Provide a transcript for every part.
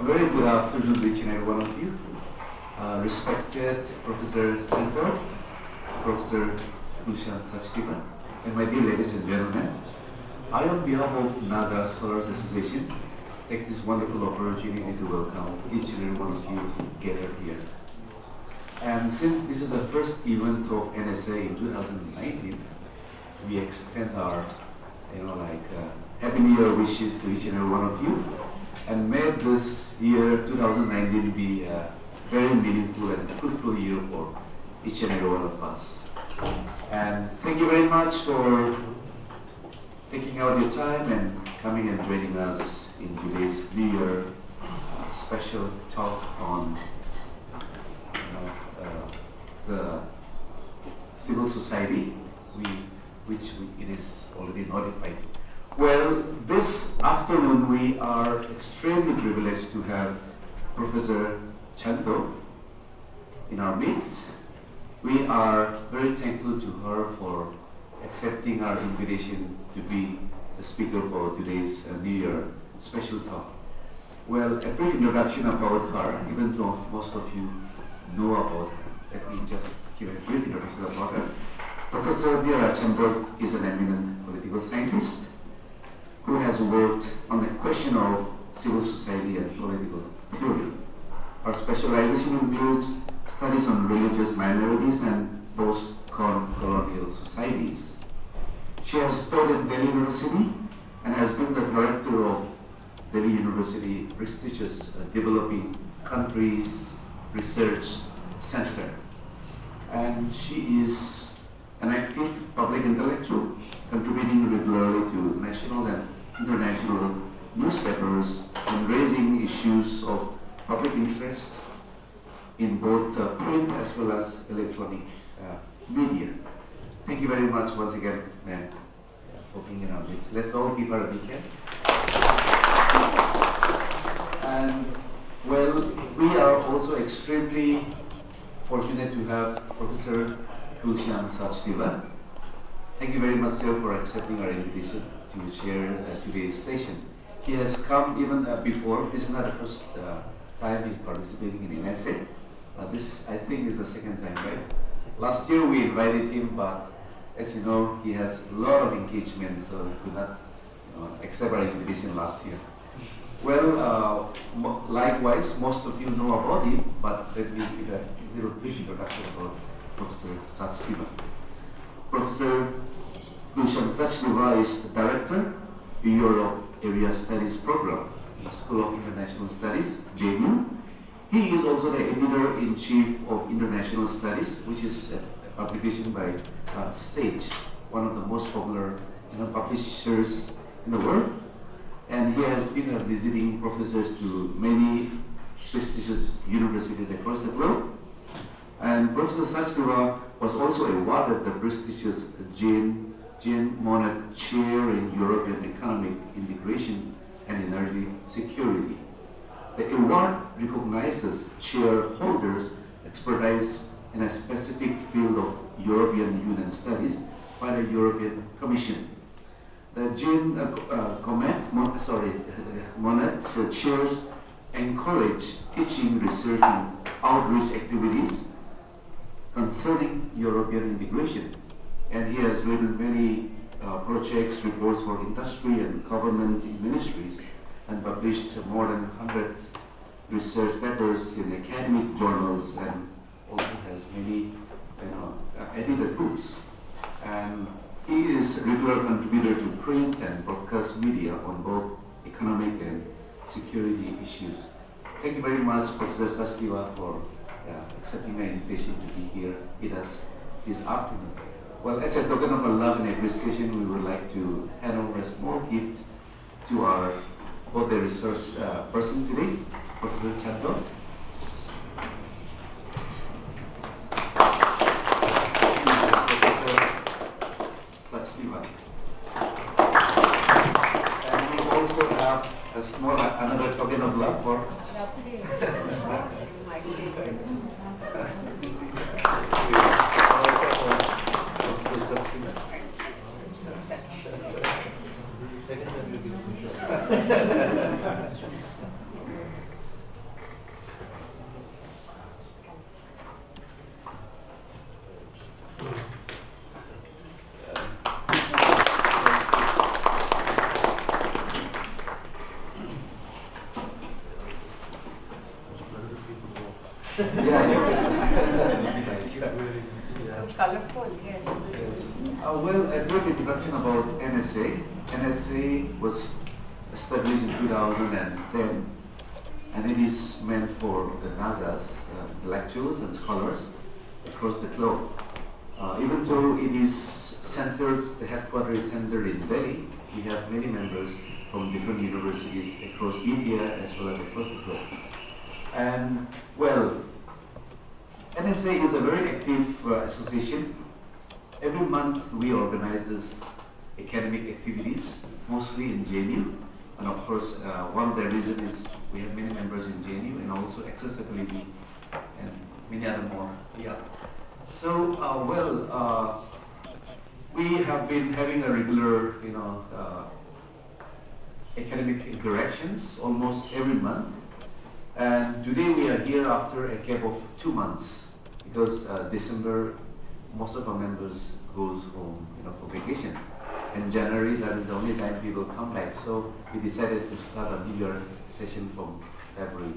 A very good afternoon to each and every one of you. Respected Professor Chandhoke, Professor Gulshan, Sachdeva, and my dear ladies and gentlemen, I, on behalf of Naga Scholars Association, take this wonderful opportunity to welcome each and every one of you gathered here. And since this is the first event of NSA in 2019, we extend our, Happy New Year wishes to each and every one of you, and may this year 2019 be a very meaningful and fruitful year for each and every one of us. And thank you very much for taking out your time and coming and joining us in today's New Year special talk on the civil society, it is already notified. Well, this afternoon we are extremely privileged to have Professor Chandhoke in our midst. We are very thankful to her for accepting our invitation to be the speaker for today's New Year special talk. Well, a brief introduction about her, even though most of you know about her. Let me just give a brief introduction about her. Professor Neera Chandhoke is an eminent political scientist who has worked on the question of civil society and political theory. Her specialization includes studies on religious minorities and post-colonial societies. She has taught at Delhi University and has been the director of Delhi University prestigious Developing Countries Research Center. And she is an active public intellectual, contributing regularly to national and international newspapers and raising issues of public interest in both print as well as electronic media. Thank you very much once again, ma'am, for being in our midst. Let's all give her a big hand. And well, we are also extremely fortunate to have Professor Gulshan Sachdeva. Thank you very much, sir, for accepting our invitation to share today's session. He has come even before. This is not the first time he's participating in an essay. This, I think, is the second time, right? Last year we invited him, but as you know, he has a lot of engagement, so he could not accept our invitation last year. Well, likewise, most of you know about him, but let me give a little brief introduction about Professor Sachdeva. Professor Gulshan Sachdeva is the Director, Europe Area Studies Program in the School of International Studies, JNU. He is also the Editor-in-Chief of International Studies, which is a publication by Stage, one of the most popular publishers in the world. And he has been visiting professors to many prestigious universities across the globe. And Professor Sachdeva was also awarded the prestigious Jean Monnet Chair in European Economic Integration and Energy Security. The award recognizes chair holders' expertise in a specific field of European Union studies by the European Commission. The Jean Monnet chairs encourage teaching, research, and outreach activities concerning European integration. And he has written many projects, reports for industry and government ministries, and published more than 100 research papers in academic journals, and also has many edited books. And he is a regular contributor to print and broadcast media on both economic and security issues. Thank you very much, Professor Sachdeva, for accepting my invitation to be here with us this afternoon. Well, as a token of our love and appreciation, we would like to hand over a small gift to our both the resource person today, Professor Chandhoke. Professor Sachdeva. And we also have a small another token of love for well, a brief introduction about NSA. NSA was established in 2010, and it is meant for the Nagas, intellectuals and scholars across the globe. Even though it is centered, the headquarters is centered in Delhi, we have many members from different universities across India as well as across the globe. And well, NSA is a very active association. Every month we organize academic activities, mostly in JNU. And of course, one of the reasons is we have many members in JNU and also accessibility and many other more. Yeah. So, we have been having a regular, academic interactions almost every month. And today we are here after a gap of 2 months because December, most of our members goes home, for vacation. In January, that is the only time people come back. So we decided to start a New Year session from February.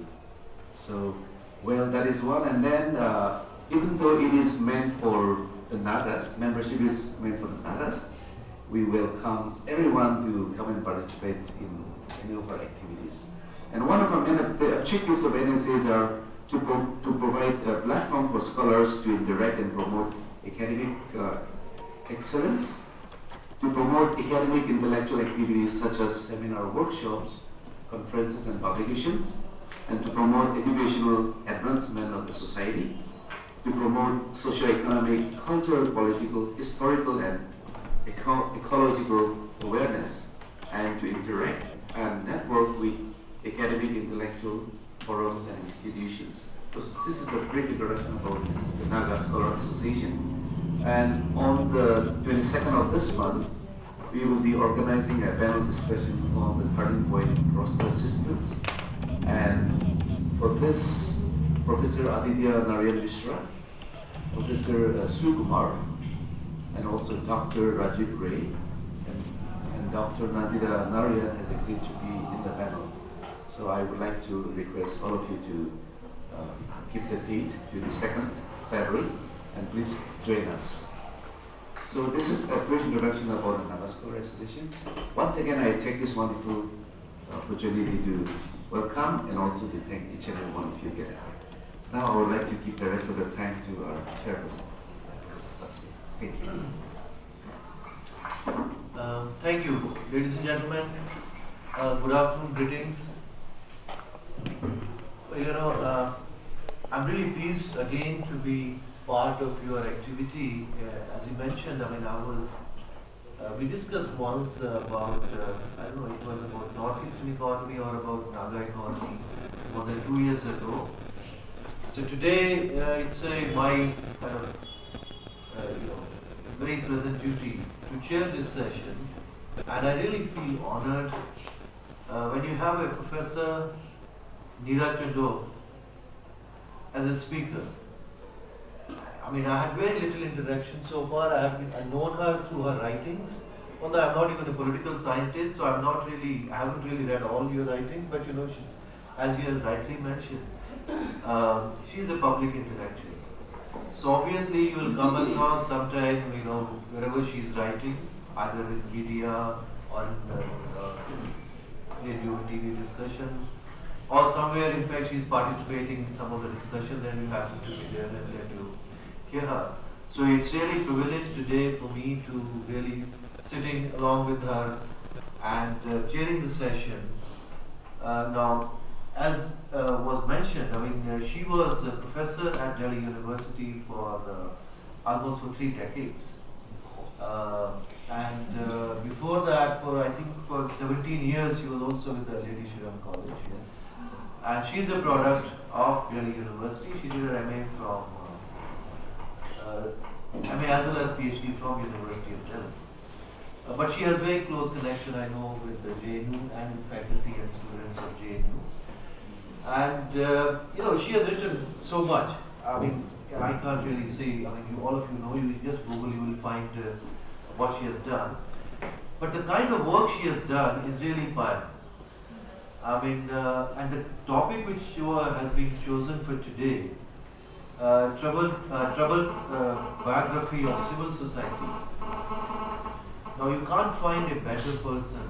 So, well, that is one. And then, even though it is meant for the Nagas, membership is meant for the Nagas, we welcome everyone to come and participate in any of our activities. And one of our main objectives of NSAs are to provide a platform for scholars to interact and promote academic excellence, to promote academic intellectual activities such as seminar workshops, conferences and publications, and to promote educational advancement of the society, to promote socio-economic, cultural, political, historical and ecological awareness, and to interact and network with academic, intellectual forums and institutions. So this is a brief introduction about the Naga Scholar Association. And on the 22nd of this month, we will be organizing a panel discussion on the turning point roster systems. And for this, Professor Aditya Narayan Mishra, Professor Sukumar, and also Dr. Rajiv Ray, and Dr. Nadira Narayan has agreed to be in the panel. So I would like to request all of you to keep the date to the 2nd February, and please join us. So this is a brief introduction about the Naga Scholar Association. Once again, I take this wonderful opportunity to welcome and also to thank each and every one of you here. Now I would like to give the rest of the time to our chairperson, Thank you. Thank you, ladies and gentlemen. Good afternoon, greetings. I'm really pleased again to be part of your activity. As you mentioned, we discussed once about, it was about Northeastern economy or about Naga economy more than 2 years ago. So today, it's my kind of, very pleasant duty to chair this session, and I really feel honored when you have a Professor Neera Chandhoke as a speaker. I had very little interaction so far. I've known her through her writings, although I'm not even a political scientist, so I haven't really read all your writings, but as you have rightly mentioned, she's a public intellectual. So obviously you will come across sometime, wherever she's writing, either in media or in radio and TV discussions, or somewhere in fact she's participating in some of the discussions and you happen to be there and then you hear her. So it's really a privilege today for me to really sitting along with her and chairing the session. Now, as was mentioned, she was a professor at Delhi University for almost 3 decades. Before that, for 17 years, she was also with the Lady Shriram College. Yes. And she's a product of Delhi University. She did her MA from, MA as well as PhD from University of Delhi. But she has very close connection, I know, with the JNU and faculty and students of JNU. And she has written so much. I can't really say. All of you know. You just Google, you will find what she has done. But the kind of work she has done is really fine. And the topic which has been chosen for today, troubled biography of civil society. Now you can't find a better person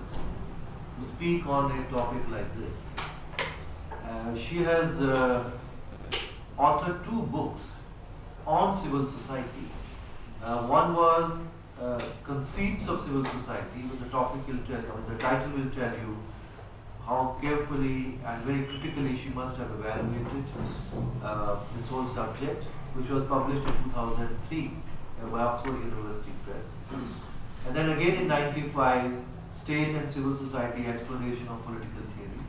to speak on a topic like this. She has authored 2 books on civil society. One was Conceits of Civil Society, but the topic will tell you, the title will tell you how carefully and very critically she must have evaluated this whole subject, which was published in 2003 by Oxford University Press. And then again in 1995, State and Civil Society Exploration of Political Theory,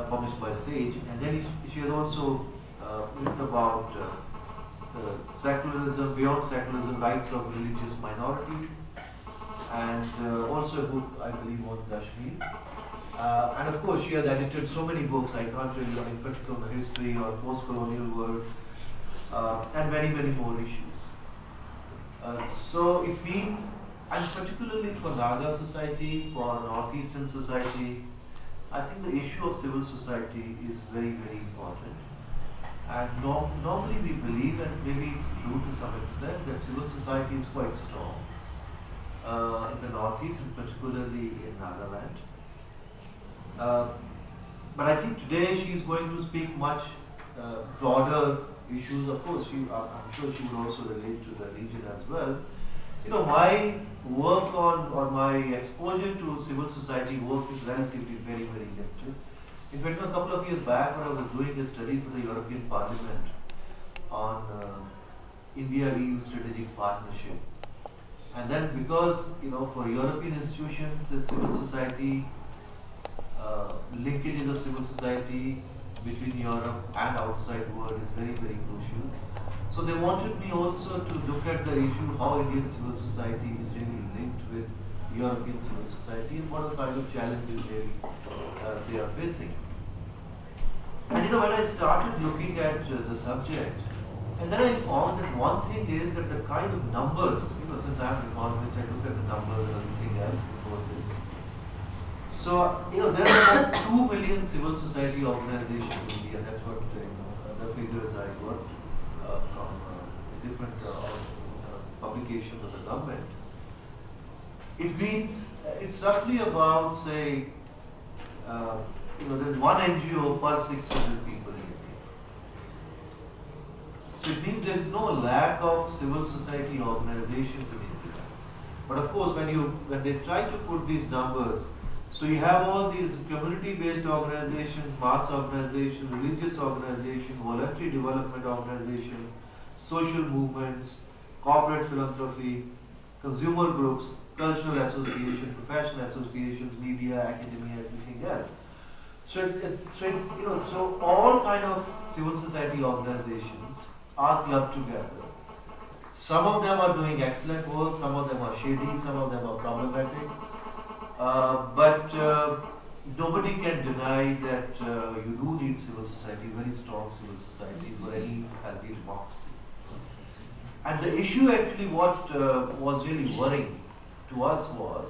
published by Sage. And then she has also written about secularism, beyond secularism, rights of religious minorities, and also a book, I believe, on Kashmir. And of course, she has edited so many books, I can't tell you, in particular on the history or post-colonial world, and many, many more issues. So it means, and particularly for Naga society, for Northeastern society, I think the issue of civil society is very, very important. And normally we believe, and maybe it's true to some extent, that civil society is quite strong in the Northeast, and particularly in Nagaland. But I think today she is going to speak much broader issues. Of course, I'm sure she will also relate to the region as well. You know, my work on, or my exposure to civil society work is relatively very, very limited. In fact, a couple of years back, when I was doing a study for the European Parliament on India-EU strategic partnership, and then because, you know, for European institutions, the civil society, linkages of civil society between Europe and outside world is very, very crucial. So they wanted me also to look at the issue how Indian civil society is really linked with European civil society and what are the kind of challenges they are facing. And you know, when I started looking at the subject, and then I found that one thing is that the kind of numbers, you know, since I'm an economist, I look at the numbers and everything else before this. So, you know, there are about 2 million civil society organizations in India. That's what the figures I got from different publications of the government. It means it's roughly about, say, you know, there's one NGO per 600 people in India. So it means there is no lack of civil society organizations in India. But of course, when they try to put these numbers, so you have all these community-based organizations, mass organizations, religious organizations, voluntary development organizations, social movements, corporate philanthropy, consumer groups, cultural associations, professional associations, media, academia, everything else. So all kind of civil society organizations are clubbed together. Some of them are doing excellent work, some of them are shady, some of them are problematic. But nobody can deny that you do need civil society, very strong civil society for any healthy democracy. And the issue actually what was really worrying to us was,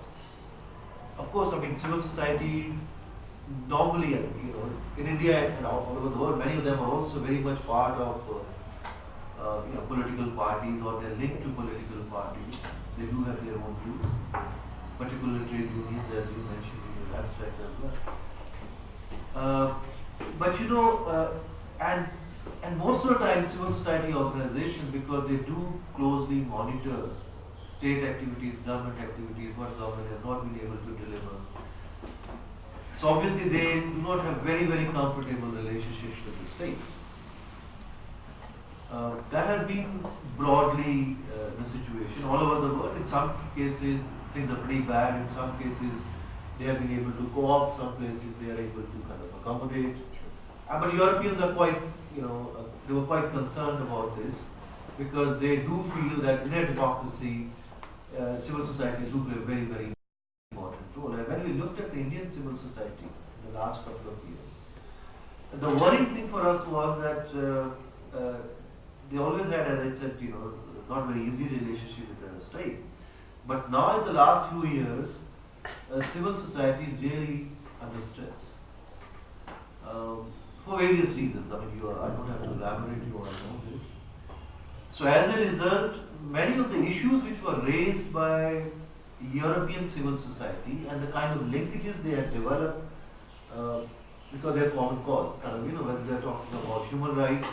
of course, I mean, civil society normally, you know, in India and all over the world, many of them are also very much part of you know, political parties, or they're linked to political parties. They do have their own views, particularly trade unions, as you mentioned in your abstract as well. But you know, and most of the time civil society organizations, because they do closely monitor state activities, government activities, what government has not been able to deliver. So obviously they do not have very, very comfortable relationships with the state. That has been broadly the situation all over the world. In some cases things are pretty bad, in some cases they have been able to co-opt, some places they are able to kind of accommodate. But Europeans are quite, you know, they were quite concerned about this, because they do feel that in a democracy, civil society do play a very, very important role. And when we looked at the Indian civil society in the last couple of years, the worrying thing for us was that they always had, as I said, you know, not very easy relationship with the state. But now in the last few years, civil society is really under stress. For various reasons. I mean, I don't have to elaborate, you all know this. So as a result, many of the issues which were raised by European civil society and the kind of linkages they had developed because they're common cause, kind of, whether they're talking about human rights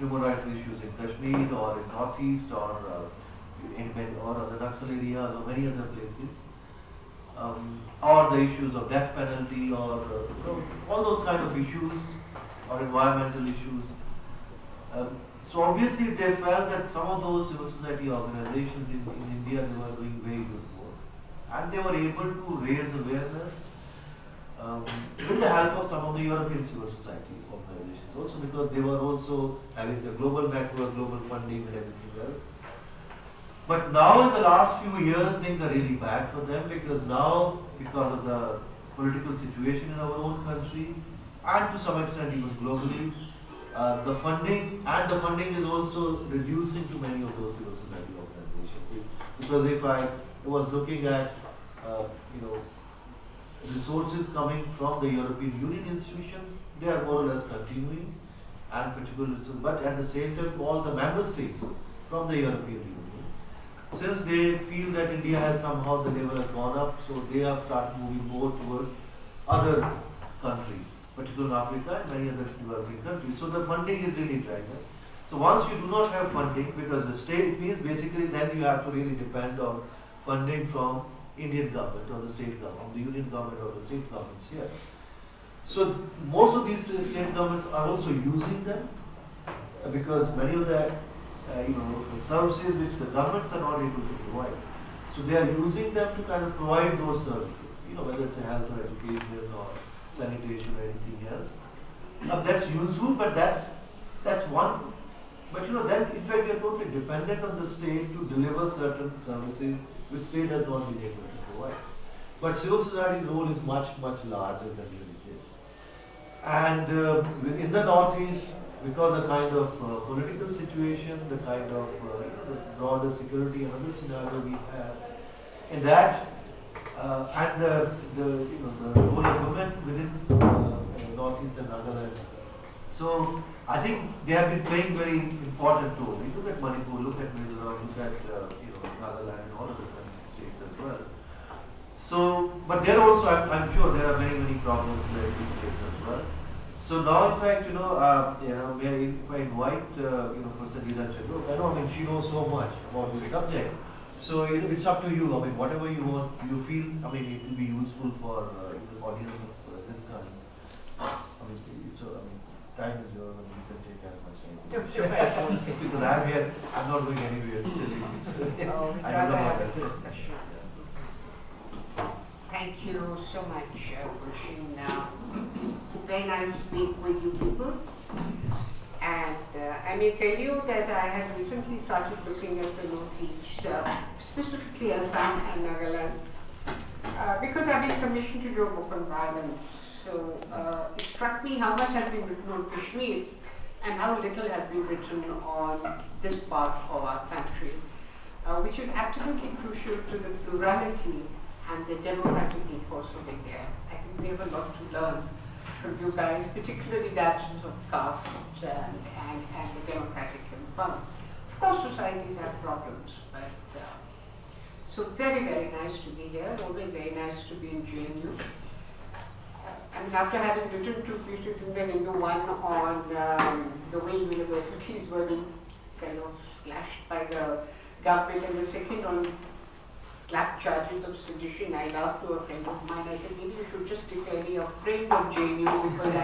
issues in Kashmir or in Northeast or other Naxal areas or many other places, or the issues of death penalty or all those kind of issues or environmental issues. So obviously they felt that some of those civil society organizations in India, they were doing very good work, and they were able to raise awareness with the help of some of the European civil society organizations also, because they were also having the global network, global funding and everything else. But now in the last few years things are really bad for them, because now, because of the political situation in our own country and to some extent even globally, the funding is also reducing to many of those civil society organizations. Because if I was looking at resources coming from the European Union institutions, they are more or less continuing, and particularly, but at the same time all the member states from the European Union, since they feel that India has somehow, the level has gone up, so they have started moving more towards other countries, particularly Africa and many other developing countries. So the funding is really drying up. So once you do not have funding, because the state means basically then you have to really depend on funding from Indian government or the state government, the union government or the state governments here. So most of these state governments are also using them because many of the the services which the governments are not able to provide. So they are using them to kind of provide those services, whether it's a health or education or sanitation or anything else. Now that's useful, but that's one. But then in fact we are totally dependent on the state to deliver certain services which state has not been able to provide. But civil society's role is much, much larger than really this. And in the Northeast, because the kind of political situation, the kind of the broader security and other scenario we have, in that, and the role of women within Northeast and Naga. So I think they have been playing very important role. You look at Manipur, look at Mizoram, look at Nagaland and all of the states as well. So, but there also, I'm sure there are many problems there in these states as well. So now, in fact, if I invite, Professor Neera Chandhoke, I mean, she knows so much about this subject. So it's up to you. I mean, whatever you want, you feel, I mean, it will be useful for the audience of this kind. Time is yours, and you can take as much time. Because I'm here, I'm not going anywhere. I don't know about that. Thank you so much, Gulshan. Very nice to meet with you people. And I may tell you that I have recently started looking at the Northeast, specifically Assam and Nagaland, because I've been commissioned to do a book on violence. So it struck me how much has been written on Kashmir and how little has been written on this part of our country, which is absolutely crucial to the plurality and the democratic ethos of India. I think we have a lot to learn from you guys, particularly the absence of caste and the democratic component. Of course, societies have problems, but so very nice to be here. Always very nice to be in JNU. I mean, after having written 2 pieces in the Hindu, one on the way universities were being kind of slashed by the government, and the second on slap charges of sedition, I laughed to a friend of mine. I said, maybe you should just declare me a friend of JNU, because I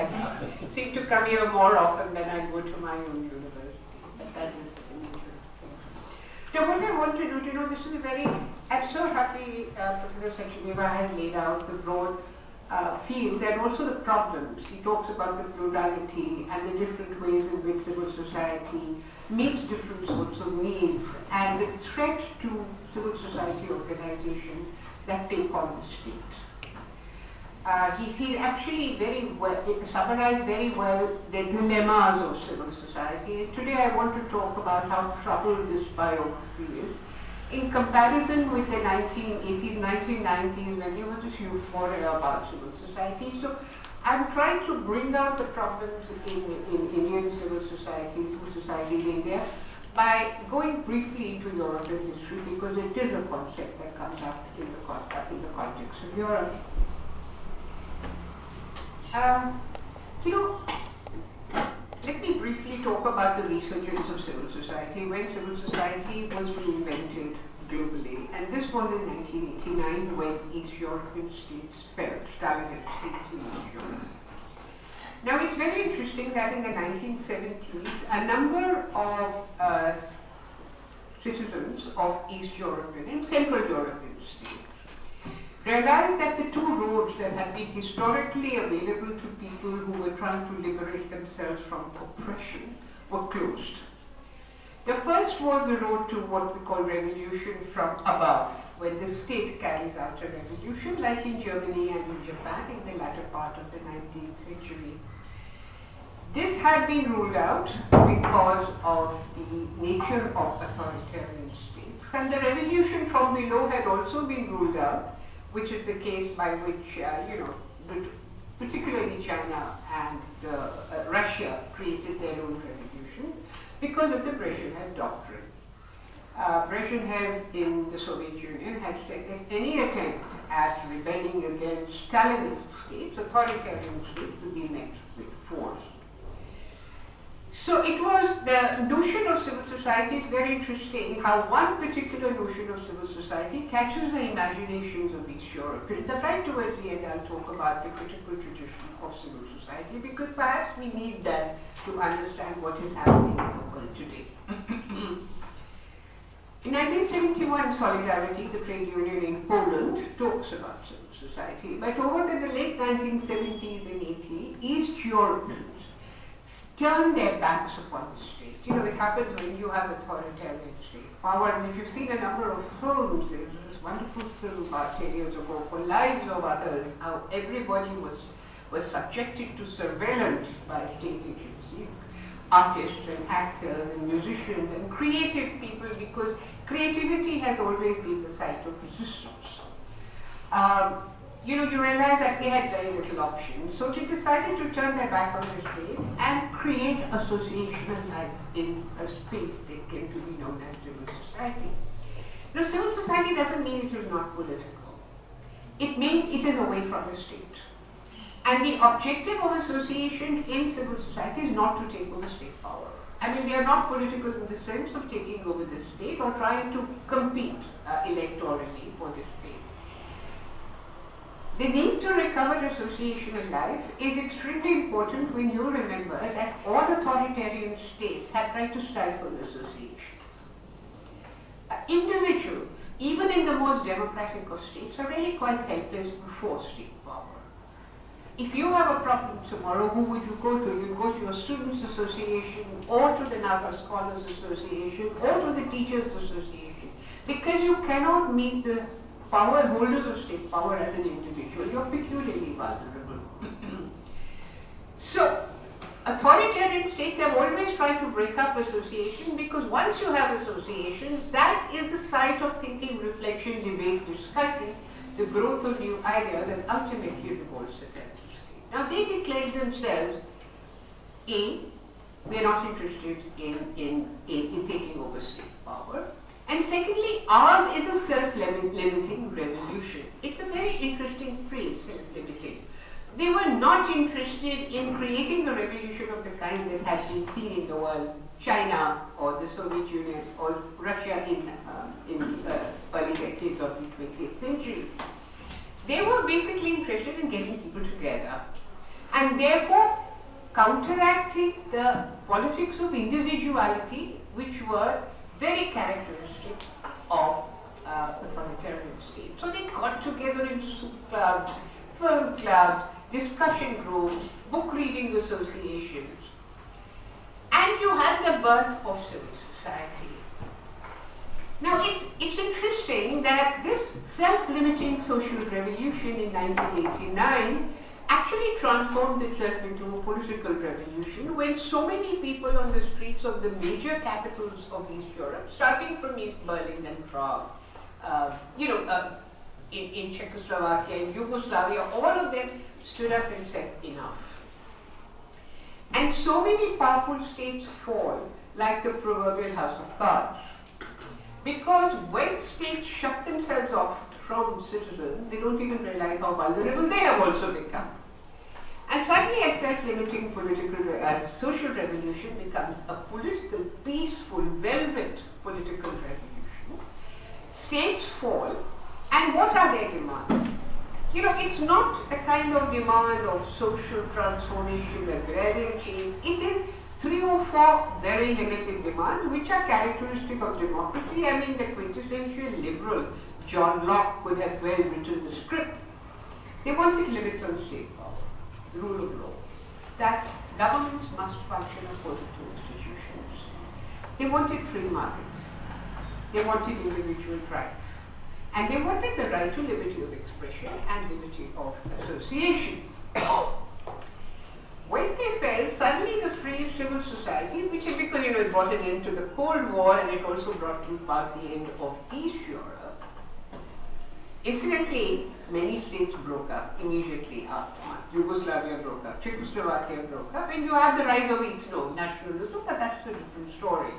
seem to come here more often than I go to my own university. But that is interesting. So what I want to do, this is a very, I'm so happy Professor Sachdeva has laid out the broad field and also the problems. He talks about the plurality and the different ways in which civil society meets different sorts of needs and the threat to civil society organizations that take on the state. He actually very well summarized very well the dilemmas of civil society. And today I want to talk about how troubled this biography is in comparison with the 1980s, 1990s, when there was this euphoria about civil society. So I'm trying to bring out the problems in Indian civil society, in India, by going briefly into European history, because it is a concept that comes up in the context of Europe. Let me briefly talk about the resurgence of civil society, when civil society was reinvented globally, and this was in 1989 when East European states fell, Stalinist states in East Europe. Now it's very interesting that in the 1970s, a number of citizens of East European and Central European states realized that the two roads that had been historically available to people who were trying to liberate themselves from oppression were closed. The first was the road to what we call revolution from above, when the state carries out a revolution, like in Germany and in Japan in the latter part of the 19th century. This had been ruled out because of the nature of authoritarian states, and the revolution from below had also been ruled out, which is the case by which, particularly China and Russia created their own revolution because of the Brezhnev doctrine. Brezhnev in the Soviet Union had said that any attempt at rebelling against Stalinist states, authoritarian states, to be met with force. So it was the notion of civil society is very interesting, how one particular notion of civil society catches the imaginations of East Europeans. And right towards the end I'll talk about the critical tradition of civil society, because perhaps we need that to understand what is happening in the world today. In 1971, Solidarity, the trade union in Poland, talks about civil society, but over the late 1970s and 80s, East Europeans turn their backs upon the state. It happens when you have authoritarian state power, and if you've seen a number of films, there's this wonderful film about 10 years ago, For Lives of Others, how everybody was subjected to surveillance by state agencies, artists and actors and musicians and creative people, because creativity has always been the site of resistance. You realize that they had very little options, so they decided to turn their back on the state and create associational life in a space that came to be known as civil society. Now, civil society doesn't mean it is not political. It means it is away from the state. And the objective of association in civil society is not to take over state power. I mean, they are not political in the sense of taking over the state or trying to compete electorally for the state. The need to recover associational life is extremely important when you remember that all authoritarian states have tried to stifle associations. Individuals, even in the most democratic of states, are really quite helpless before state power. If you have a problem tomorrow, who would you go to? You go to your Students' Association, or to the Naga Scholars Association, or to the Teachers' Association, because you cannot meet the power holders of state power as an individual. You're peculiarly vulnerable. So, authoritarian states have always tried to break up association, because once you have associations, that is the site of thinking, reflection, debate, discussion, the growth of new ideas, and ultimately revolts against the state. Now, they declared themselves, they're not interested in taking over state power. And secondly, ours is a self-limiting revolution. It's a very interesting phrase, self-limiting. They were not interested in creating a revolution of the kind that had been seen in the world, China or the Soviet Union or Russia in the early decades of the 20th century. They were basically interested in getting people together, and therefore counteracting the politics of individuality, which were very characteristic of authoritarian states. So they got together in soup clubs, film clubs, discussion groups, book reading associations, and you had the birth of civil society. Now it's interesting that this self-limiting social revolution in 1989 actually transformed itself into a political revolution when so many people on the streets of the major capitals of East Europe, starting from East Berlin and Prague, in Czechoslovakia, in Yugoslavia, all of them stood up and said enough. And so many powerful states fall, like the proverbial house of cards. Because when states shut themselves off from citizens, they don't even realize how vulnerable they have also become. And suddenly a self-limiting social revolution becomes a political, peaceful, velvet political revolution. States fall, and what are their demands? You know, it's not a kind of demand of social transformation, agrarian change. It is 3 or 4 very limited demands which are characteristic of democracy. I mean, the quintessential liberal John Locke could have well written the script. They wanted limits on state power, rule of law, that governments must function according to institutions. They wanted free markets. They wanted individual rights. And they wanted the right to liberty of expression and liberty of association. When they fell, suddenly the free civil society, which is because it brought an end to the Cold War and it also brought in part the end of East Europe. Incidentally, many states broke up immediately afterwards. Yugoslavia broke up, Czechoslovakia broke up, and you have the rise of nationalism, but that's a different story.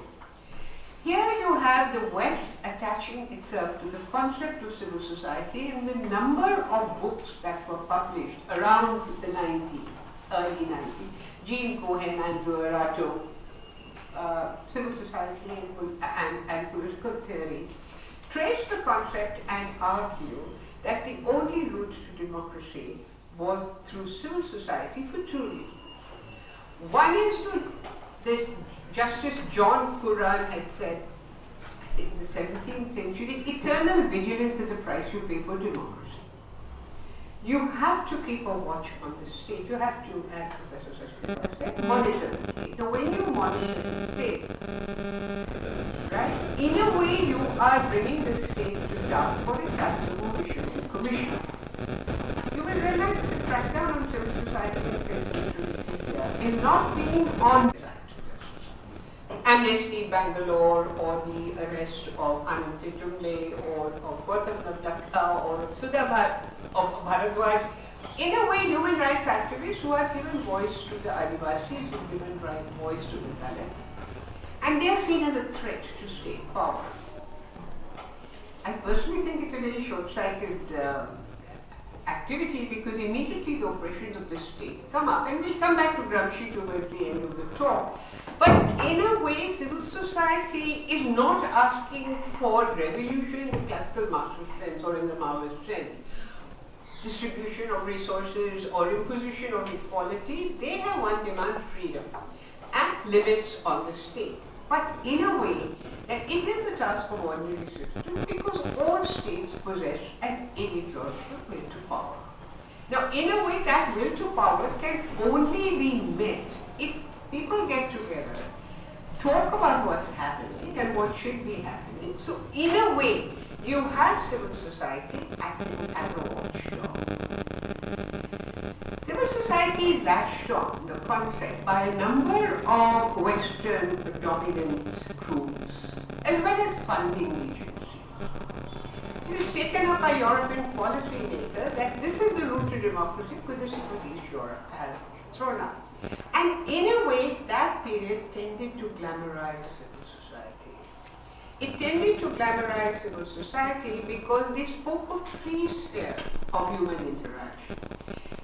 Here you have the West attaching itself to the concept of civil society, and the number of books that were published around the early 90s, Jean Cohen and Arato, Civil Society and Political Theory, trace the concept and argue that the only route to democracy was through civil society for 2 reasons. One is the Justice John Curran had said in the 17th century, eternal vigilance is the price you pay for democracy. You have to keep a watch on the state. You have to, as Professor Sachdeva said, monitor the state. Now when you monitor the state, right, in a way you are bringing the state to task for its absolute commission. You will realize that the crackdown on civil society in is not being on Amnesty Bangalore or the arrest of Ananti Jumle or of Gautam Navlakha or Sudhabhat of Bharadwaj. In a way, human rights activists who have given voice to the Adivasis, who have given voice to the Dalits, and they are seen as a threat to state power. I personally think it's a very short-sighted activity because immediately the oppressions of the state come up, and we'll come back to Gramsci towards the end of the talk. But in a way, civil society is not asking for revolution in the classical Marxist sense or in the Maoist sense, distribution of resources or imposition of equality. They have one demand: freedom and limits on the state. But in a way, that it is the task of ordinary citizens because all states possess an inexhaustible will to power. Now, in a way, that will to power can only be met if people get together, talk about what's happening and what should be happening. So, in a way, you have civil society acting as a watchdog. Civil society is latched on, the concept, by a number of Western dominant groups, as well as funding agencies. It is taken up by European policymakers that this is the route to democracy because this is what East Europe has thrown up. And in a way, that period tended to glamorize civil society. It tended to glamorize civil society because they spoke of 3 spheres of human interaction.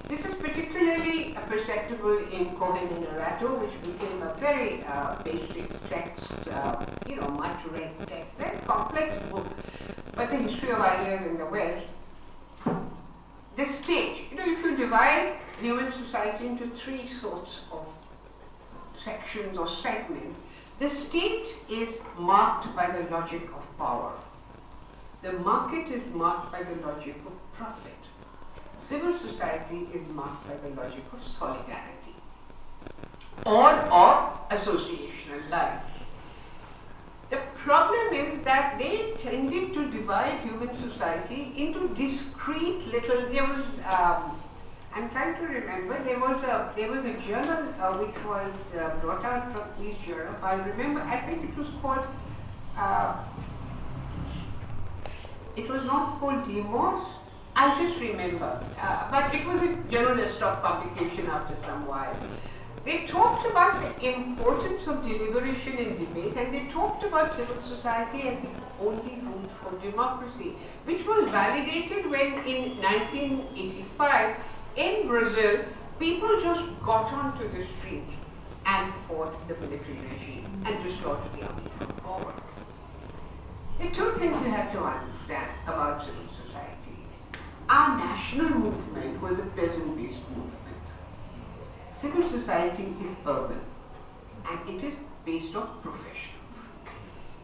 This is particularly perceptible in Cohen and Arato, which became a very basic text, much read text, very complex book, but the history of Ireland in the West. The state, if you divide human society into 3 sorts of sections or segments, the state is marked by the logic of power. The market is marked by the logic of profit. Civil society is marked by the logic of solidarity or of associational life. The problem is that they tended to divide human society into discrete little. I'm trying to remember. There was a journal which was brought out from East Europe. I remember. I think it was called. It was not called Demos. I just remember. But it was a journal that stopped publication after some while. They talked about the importance of deliberation and debate, and they talked about civil society as the only route for democracy, which was validated when in 1985 in Brazil, people just got onto the streets and fought the military regime and restored the army to power. There are two things you have to understand about civil society. Our national movement was a peasant-based movement. Civil society is urban and it is based on professionals.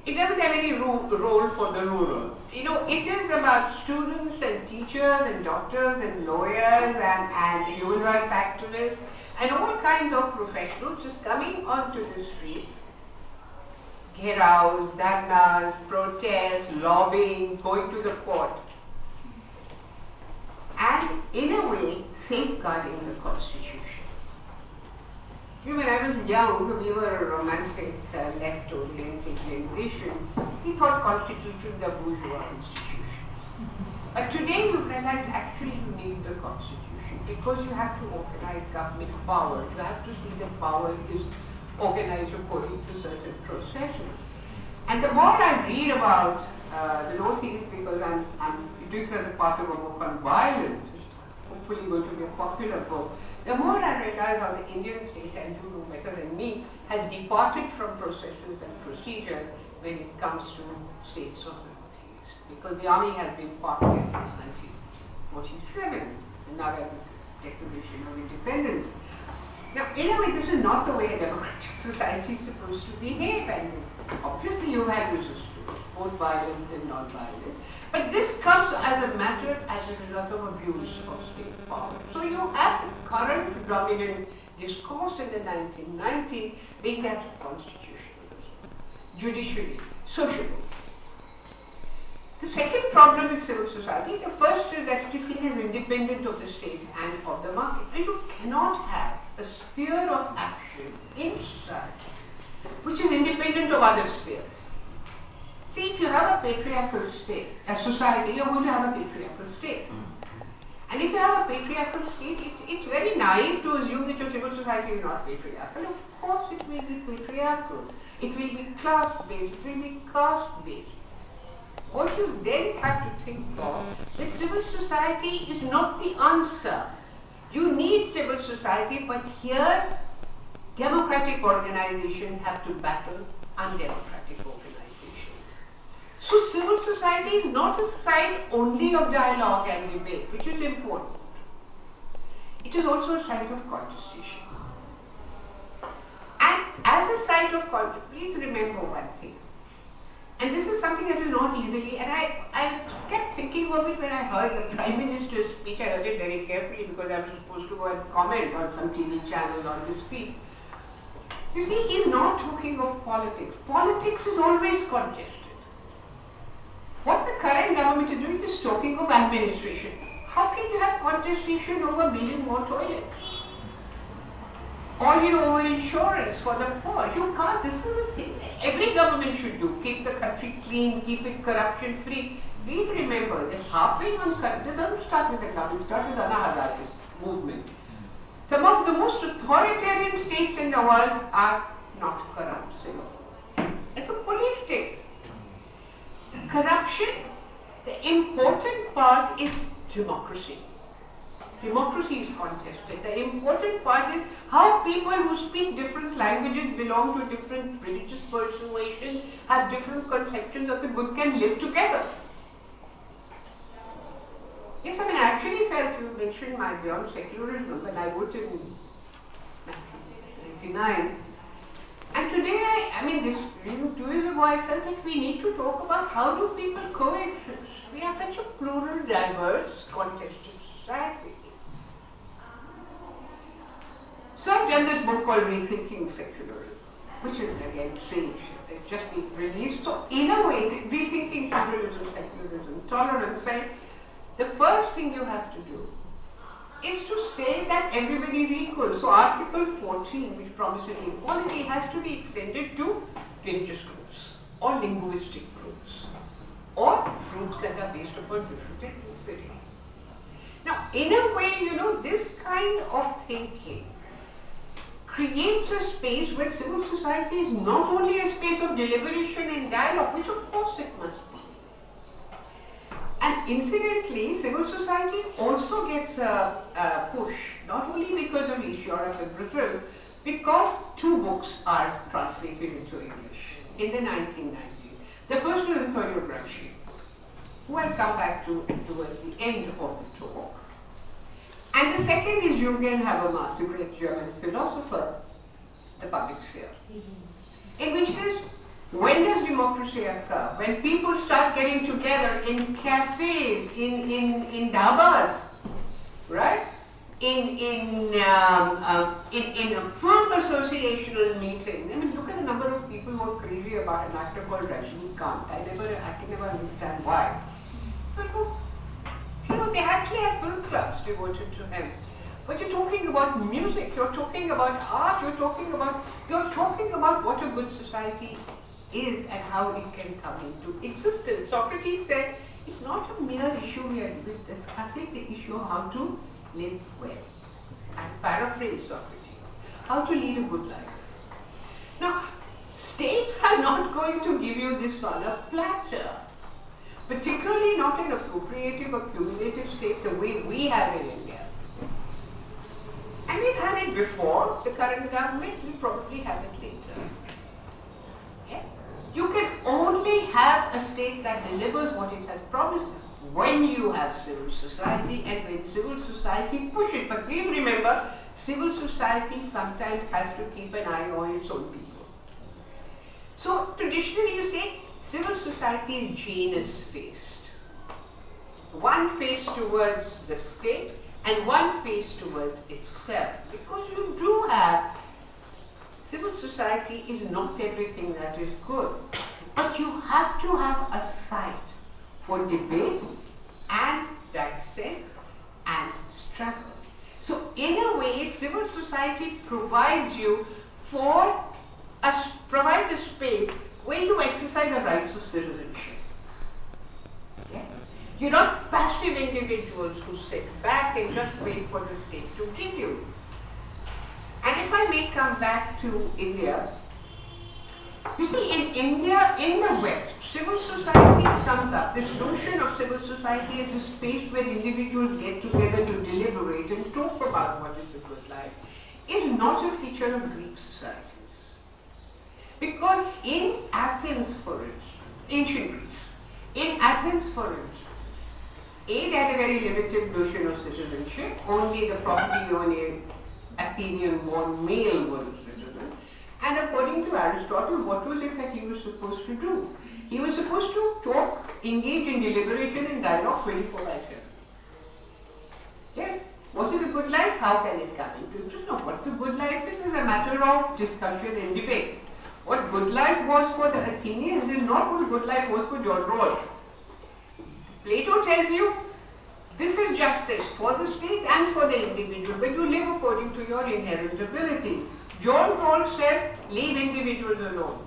It doesn't have any role for the rural. You know, it is about students and teachers and doctors and lawyers and human rights activists and all kinds of professionals just coming onto the streets, gherraus, dharnas, protests, lobbying, going to the court, and in a way safeguarding the Constitution. You know, when I was young, we were a romantic, left-oriented generation. We thought constitutions are bourgeois institutions. But today we've realized actually you need the Constitution because you have to organize government power. You have to see that power is organized according to certain processes. And the more I read about the Northeast, because I'm doing it as a part of a book on violence, which is hopefully going to be a popular book, the more I realize how the Indian state, and you know better than me, has departed from processes and procedures when it comes to states of the Northeast. Because the army has been part of it since 1947, the Naga Declaration of Independence. Now, in a way, this is not the way a democratic society is supposed to behave, and obviously you have resistance, both violent and non-violent. But this comes as a matter as a result of abuse of state power. So you have the current dominant discourse in the 1990s being that of constitutionalism, judiciary, socialism. The second problem with civil society, the first is that it is seen as independent of the state and of the market. And you cannot have a sphere of action in society which is independent of other spheres. See, if you have a patriarchal state, a society, you're going to have a patriarchal state. And if you have a patriarchal state, it's very naive to assume that your civil society is not patriarchal. Of course it will be patriarchal. It will be class-based, it will be caste-based. What you then have to think of, that civil society is not the answer. You need civil society, but here democratic organizations have to battle undemocratic organizations. So civil society is not a site only of dialogue and debate, which is important. It is also a site of contestation. And as a site of contestation, please remember one thing. And this is something that is not easily, and I kept thinking of it when I heard the Prime Minister's speech. I heard it very carefully because I was supposed to go and comment on some TV channel on his speech. You see, he is not talking of politics. Politics is always contested. What the current government is doing is talking of administration. How can you have contestation over building more toilets? Or over insurance for the poor? You can't. This is a thing every government should do. Keep the country clean, keep it corruption free. Please remember, this harping on corruption doesn't start with the government, it starts with Anna Hazare's movement. Some of the most authoritarian states in the world are not corrupt. It's a police state. Corruption, the important part is democracy. Democracy is contested. The important part is how people who speak different languages, belong to different religious persuasions, have different conceptions of the good can live together. Yes, I actually felt you mentioned my beyond secularism when I wrote in 1999. And today, this 2 years ago, I felt that we need to talk about how do people coexist. We are such a plural, diverse, contested society. So I've done this book called Rethinking Secularism, which is again strange. It's just been released. So in a way, rethinking pluralism, secularism, tolerance, right? The first thing you have to do is to say that everybody is equal. So Article 14, which promises equality, has to be extended to religious groups or linguistic groups or groups that are based upon different ethnicity. Now, in a way, this kind of thinking creates a space where civil society is not only a space of deliberation and dialogue, which of course it must be. And incidentally, civil society also gets a push, not only because of East Europe and Brazil, because 2 books are translated into English in the 1990s. The first is Biography, who I'll come back to towards the end of the talk. And the second is Jürgen Habermas, the great German philosopher, The Public Sphere, in which there's, when does democracy occur? When people start getting together in cafes, in dabas, right? In a firm associational meeting. I mean, look at the number of people who are crazy about an actor called Rajinikanth. I can never understand why. But you know, they actually have film clubs devoted to him. But you're talking about music, you're talking about art, you're talking about what a good society is and how it can come into existence. Socrates said, it's not a mere issue we are discussing, the issue of how to live well. And paraphrase Socrates, how to lead a good life. Now, states are not going to give you this on a platter, particularly not an appropriative or cumulative state the way we have in India. And we've had it before, the current government will probably have it later. Yes? You can only have a state that delivers what it has promised when you have civil society and when civil society pushes. But please remember, civil society sometimes has to keep an eye on its own people. So traditionally you say civil society is Janus-faced. One face towards the state and one face towards itself. Because you do have, civil society is not everything that is good. But you have to have a site for debate and dissent and struggle. So in a way, civil society provides you provides a space where you exercise the rights of citizenship. Yes? You're not passive individuals who sit back and just wait for the state to give you. And if I may come back to India, you see, in India, in the West, civil society comes up. This notion of civil society as a space where individuals get together to deliberate and talk about what is the good life is not a feature of Greek societies. Because in Athens, for instance, ancient Greece, in Athens, for instance, they had a very limited notion of citizenship. Only the property-owning Athenian-born male was a citizen. And according to Aristotle, what was it that he was supposed to do? He was supposed to talk, engage in deliberation and dialogue 24/7. Yes? What is a good life? How can it come into existence? No, what the good life is a matter of discussion and debate. What good life was for the Athenians is not what good life was for John Rawls. Plato tells you, this is justice for the state and for the individual, but you live according to your inherent ability. John Rawls said, leave individuals alone.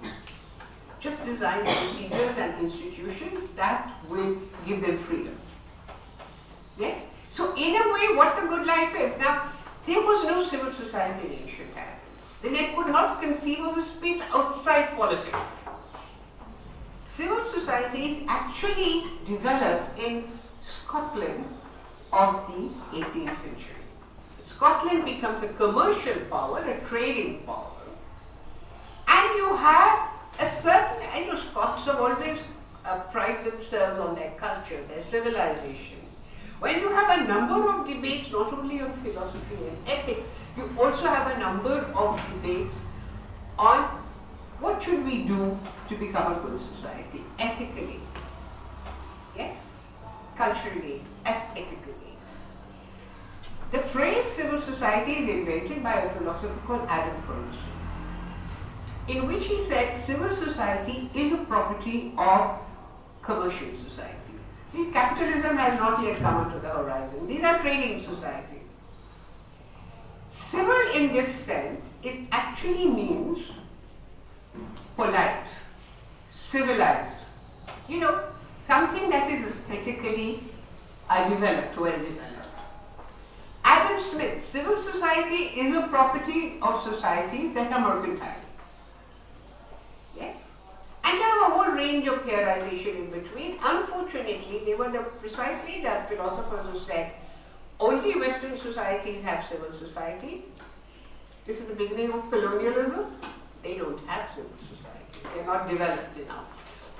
Just design procedures and institutions that will give them freedom. Yes? So in a way, what the good life is. Now, there was no civil society in ancient Athens. Then they could not conceive of a space outside politics. Civil societies actually developed in Scotland of the 18th century. Scotland becomes a commercial power, a trading power, and you have a certain, Scots have always pride themselves on their culture, their civilization. When you have a number of debates, not only on philosophy and ethics, you also have a number of debates on what should we do to become a good society, ethically, yes, culturally, aesthetically. The phrase civil society is invented by a philosopher called Adam Prof, in which he said civil society is a property of commercial society. See, capitalism has not yet come onto the horizon. These are trading societies. Civil in this sense, it actually means polite, civilized. Something that is aesthetically developed, well developed. Adam Smith, civil society is a property of societies that are mercantile. Yes? And there have a whole range of theorization in between. Unfortunately, they were precisely the philosophers who said only Western societies have civil society. This is the beginning of colonialism. They don't have civil society. They are not developed enough.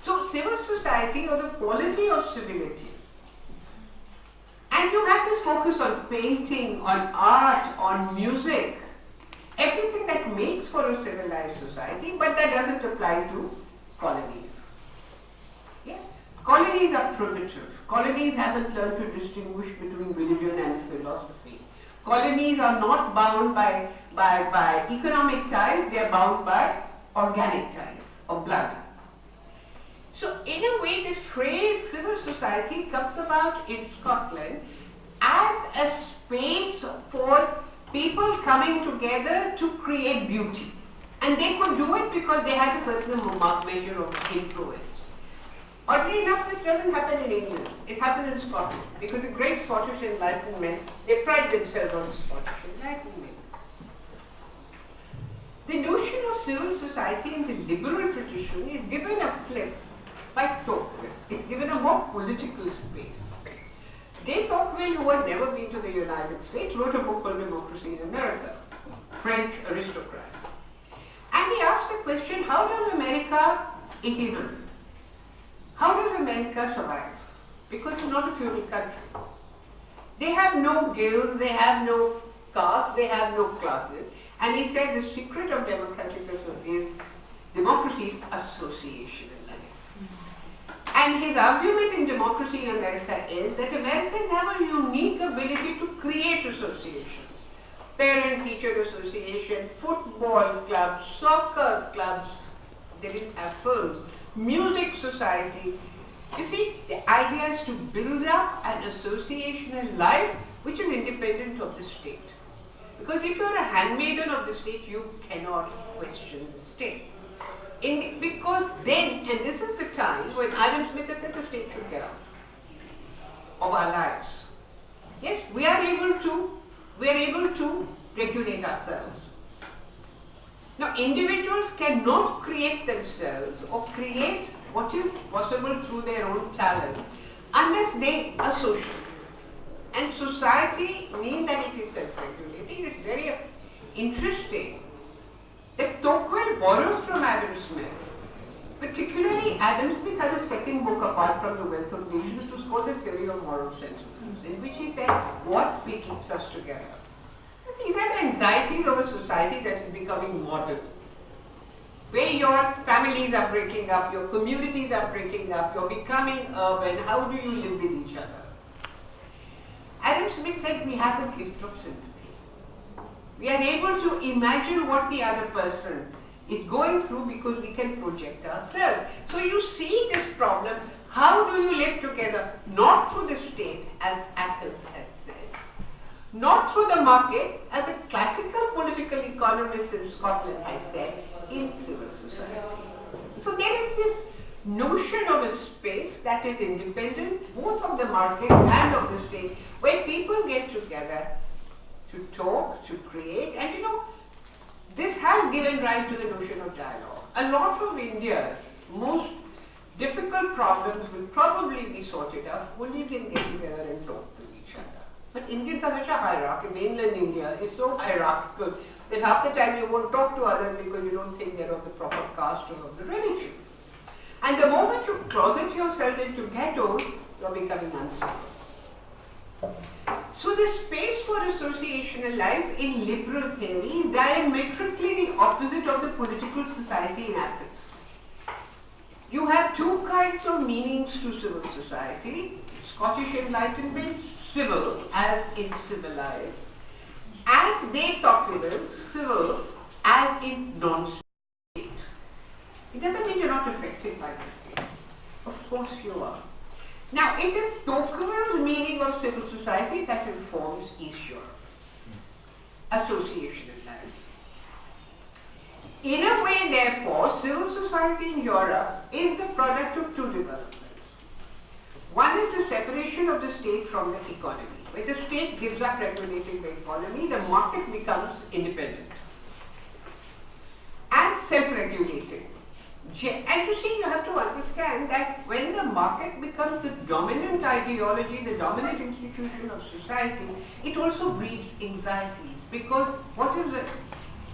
So civil society, or the quality of civility, and you have this focus on painting, on art, on music, everything that makes for a civilized society, but that doesn't apply to colonies. Yeah? Colonies are primitive. Colonies haven't learned to distinguish between religion and philosophy. Colonies are not bound by economic ties, they are bound by organic ties of blood. So in a way, this phrase civil society comes about in Scotland as a space for people coming together to create beauty. And they could do it because they had a certain measure of influence. Oddly enough, this doesn't happen in England. It happened in Scotland because the great Scottish Enlightenment, they pride themselves on the Scottish Enlightenment. The notion of civil society in the liberal tradition is given a flip by Tocqueville. It's given a more political space. De Tocqueville, who had never been to the United States, wrote a book called Democracy in America, French aristocrat. And he asked the question, how does America itinerate? How does America survive? Because it's not a feudal country. They have no guilds, they have no castes, they have no classes. And he said the secret of democracy is association in life. And his argument in Democracy in America is that Americans have a unique ability to create associations. Parent-teacher association, football clubs, soccer clubs, they didn't have films, music society. You see, the idea is to build up an associational life which is independent of the state. Because if you're a handmaiden of the state, you cannot question the state. Because then, and this is the time when Adam Smith has said the state should get out of our lives. Yes, we are able to regulate ourselves. Now, individuals cannot create themselves or create what is possible through their own talent unless they associate. And society means that it is self-regulating. It's very interesting that Tocqueville borrows from Adam Smith. Particularly, Adam Smith has a second book apart from The Wealth of Nations, which was called The Theory of Moral Sentiments, in which he said, what keeps us together? These are the anxieties of a society that is becoming modern, where your families are breaking up, your communities are breaking up, you're becoming urban, how do you live with each other? Adam Smith said we have a gift of sympathy. We are able to imagine what the other person is going through because we can project ourselves. So you see this problem, how do you live together? Not through the state, as Athens had said. Not through the market, as a classical political economist in Scotland has said, in civil society. So there is this notion of a space that is independent, both of the market and of the state, where people get together to talk, to create, and this has given rise to the notion of dialogue. A lot of India's most difficult problems will probably be sorted out only if they get together and talk to each other. But Indians are such a hierarchy. Mainland India is so hierarchical that half the time you won't talk to others because you don't think they're of the proper caste or of the religion. And the moment you closet yourself into ghettos, you're becoming uncivil. So the space for associational life in liberal theory is diametrically the opposite of the political society in Athens. You have two kinds of meanings to civil society: Scottish Enlightenment, civil as in civilized, and de Tocqueville, civil as in non-state. It doesn't mean you're not affected by the state. Of course you are. Now, it is Tocqueville's meaning of civil society that informs East Europe. Associational life. In a way, therefore, civil society in Europe is the product of two developments. One is the separation of the state from the economy. When the state gives up regulating the economy, the market becomes independent and self-regulating. And you see, you have to understand that when the market becomes the dominant ideology, the dominant institution of society, it also breeds anxieties. Because what is the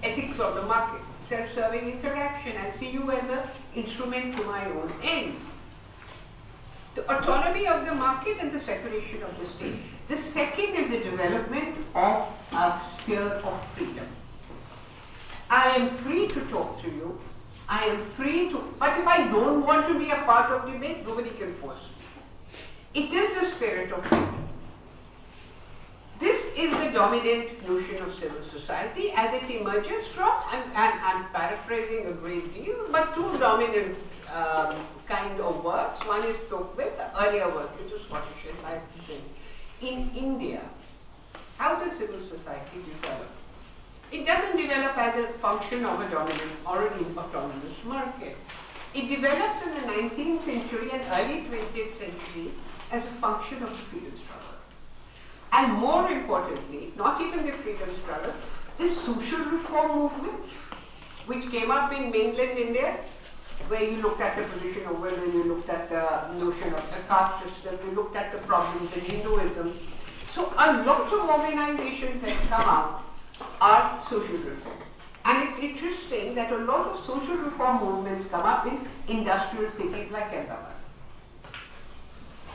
ethics of the market? Self-serving interaction. I see you as an instrument to my own ends. The autonomy of the market and the separation of the state. The second is the development of a sphere of freedom. I am free to talk to you. I am free to, but if I don't want to be a part of debate, nobody can force me. It is the spirit of freedom. This is the dominant notion of civil society as it emerges from, I'm paraphrasing a great deal, but two dominant kind of works. One is Tocqueville, the earlier work, which is Scottish and by in India. How does civil society develop? It doesn't develop as a function of a dominant or an autonomous market. It develops in the 19th century and early 20th century as a function of the freedom struggle. And more importantly, not even the freedom struggle, the social reform movement, which came up in mainland India, where you looked at the position of women, you looked at the notion of the caste system, you looked at the problems in Hinduism. So a lot of organizations that come out are social reform. And it's interesting that a lot of social reform movements come up in industrial cities like Ahmedabad.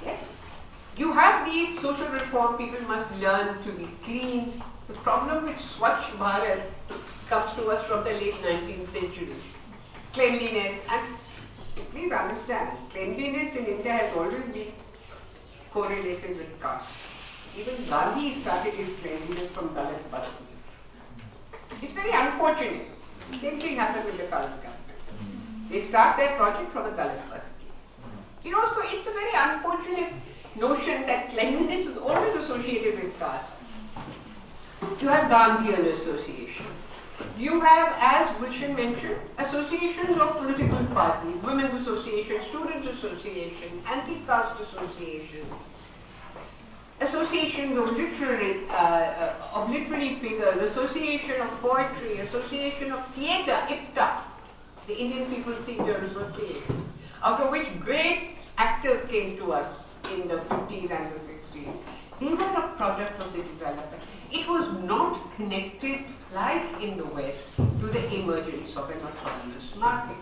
Yes? You have these social reform, people must learn to be clean. The problem with Swachh Bharat comes to us from the late 19th century. Cleanliness, and please understand, cleanliness in India has always been correlated with caste. Even Gandhi started his cleanliness from Dalit bastis. It's very unfortunate. Same thing happened with the current government. They start their project from a Dalit basti. You know, so it's a very unfortunate notion that cleanliness is always associated with caste. You have Gandhian associations. You have, as Gulshan mentioned, associations of political parties, women's associations, students' associations, anti-caste associations, associations of literary figures, association of poetry, association of theatre, IPTA, the Indian People's Theatre Association, out of which great actors came to us in the 50s and the 60s. They were a product of the development. It was not connected, like in the West, to the emergence of an autonomous market.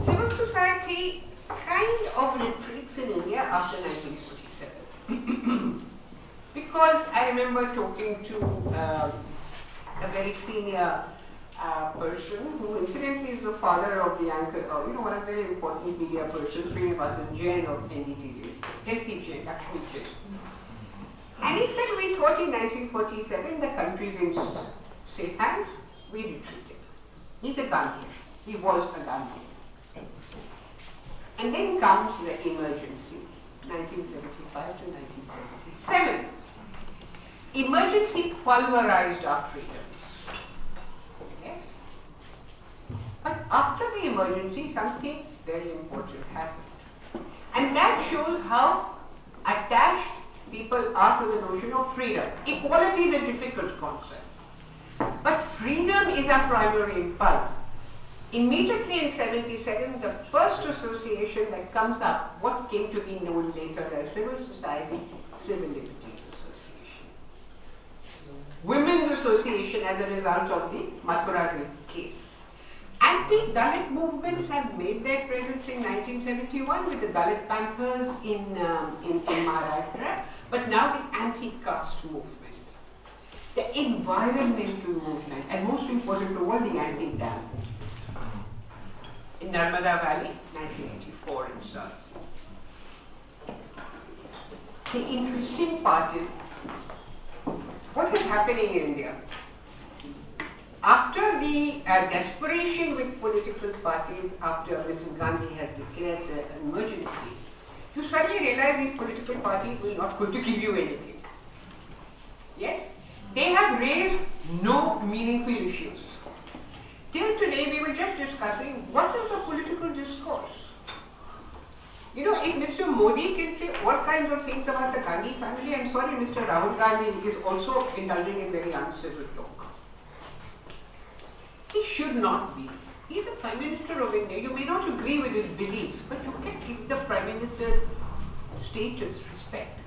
Civil society kind of retreats in India after 1947. Because I remember talking to a very senior person who incidentally is the father of the anchor, one of the very important media persons, Srinivasan Jain of NDTV, NC Jain, actually Jain. And he said, we thought in 1947 the country is in safe hands, we retreated. He's a Gandhian. He was a Gandhian. And then comes the emergency, 1975 to 1977. Emergency pulverized our freedoms. Yes? But after the emergency, something very important happened. And that shows how attached people are to the notion of freedom. Equality is a difficult concept. But freedom is our primary impulse. Immediately in 77, the first association that comes up, what came to be known later as Civil Society, Civil Liberties Association. Women's Association as a result of the Mathura rape case. Anti-Dalit movements have made their presence in 1971 with the Dalit Panthers in Maharashtra, but now the anti-caste movement, the environmental movement, and most important of all, the anti-dam. In Narmada Valley, 1984 and so on. The interesting part is, what is happening in India? After the desperation with political parties, after Mrs. Gandhi has declared the emergency, you suddenly realize these political parties will not going to give you anything. Yes? They have raised no meaningful issues. Till today, we were just discussing what is the political discourse. You know, if Mr. Modi can say all kinds of things about the Gandhi family, I'm sorry, Mr. Rahul Gandhi is also indulging in very uncivil talk. He should not be. He is the Prime Minister of India. You may not agree with his beliefs, but you can give the Prime Minister status, respect.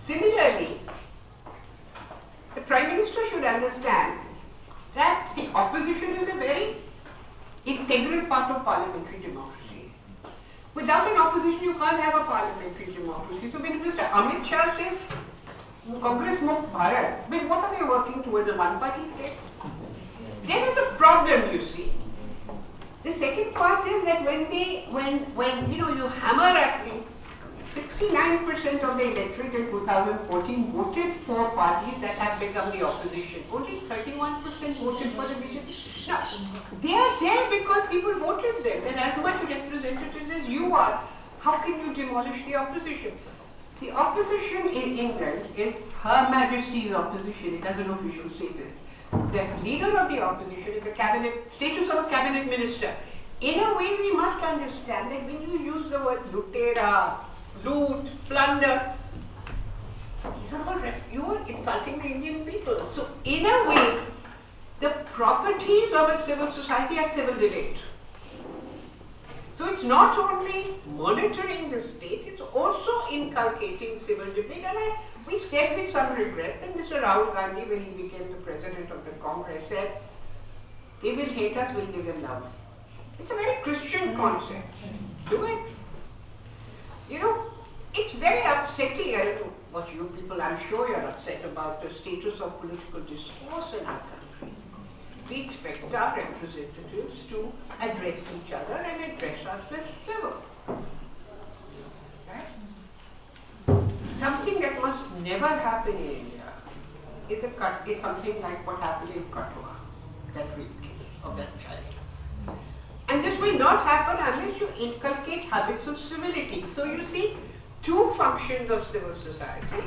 Similarly, the Prime Minister should understand that the opposition is a very integral part of parliamentary democracy. Without an opposition, you can't have a parliamentary democracy. So when Mr. Amit Shah says, Congress Mukt Bharat, then what are they working towards, a one-party state? There is a problem, you see. The second part is that when you hammer at me, 69% of the electorate in 2014 voted for parties that have become the opposition. Only 31% voted for the BJP. Now, they are there because people voted them. And as much representatives as you are, how can you demolish the opposition? The opposition in England is Her Majesty's opposition. It has an official status. The leader of the opposition is status of a cabinet minister. In a way, we must understand that when you use the word lutera, loot, plunder, these are all you are insulting the Indian people. So, in a way, the properties of a civil society are civil debate. So, it's not only monitoring the state, it's also inculcating civil debate. And we said with some regret that Mr. Rahul Gandhi, when he became the president of the Congress, said, they will hate us, we'll give them love. It's a very Christian concept. Do it. You know, it's very upsetting. I don't know what you people, I'm sure you're upset about the status of political discourse in our country. We expect our representatives to address each other and address us as civil. Right? Something that must never happen in India is something like what happened in Katwa, that rape case of that child. And this will not happen unless you inculcate habits of civility. So you see, two functions of civil society: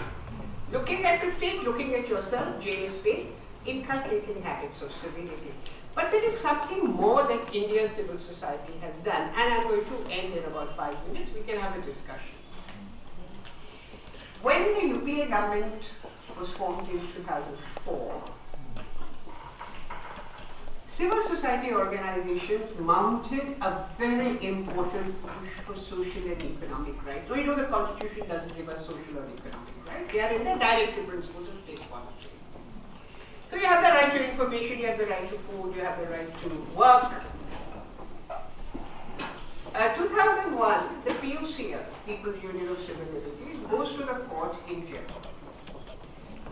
looking at the state, looking at yourself, jail is space, inculcating habits of civility. But there is something more that Indian civil society has done, and I'm going to end in about 5 minutes. We can have a discussion. When the UPA government was formed in 2004, civil society organizations mounted a very important push for social and economic rights. So you know the Constitution doesn't give us social or economic rights. They are in the directive principles of state policy. So you have the right to information, you have the right to food, you have the right to work. 2001, the PUCL, People's Union of Civil Liberties, goes to the court in Jaipur.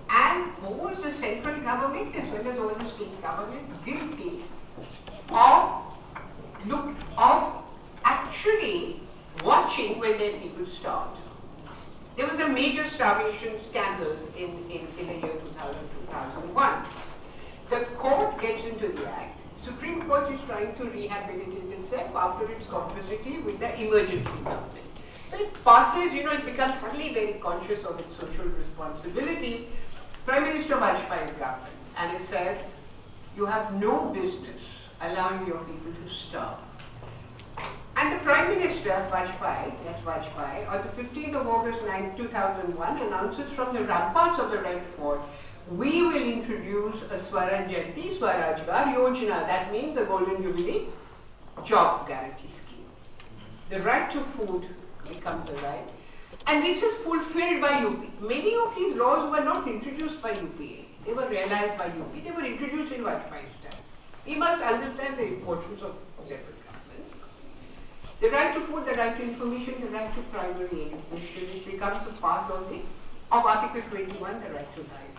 And holds the central government as well as all the state government guilty of actually watching when their people starved. There was a major starvation scandal in the year 2001. The court gets into the act. Supreme Court is trying to rehabilitate itself after its complicity with the emergency government. So it passes, it becomes suddenly very conscious of its social responsibility. Prime Minister Vajpayee's government, and it says, you have no business allowing your people to starve. And the Prime Minister, Vajpayee, on the 15th of August 2001, announces from the ramparts of the Red Fort, we will introduce a Swaraj Jayanti Swarajgar Yojana. That means the Golden Jubilee job guarantee scheme. The right to food becomes a right. And this is fulfilled by UP. Many of these laws were not introduced by UPA. They were realized by UP. They were introduced in Vajpayee's time. We must understand the importance of separate governments. The right to food, the right to information, the right to primary education, it becomes a part of Article 21, the right to life.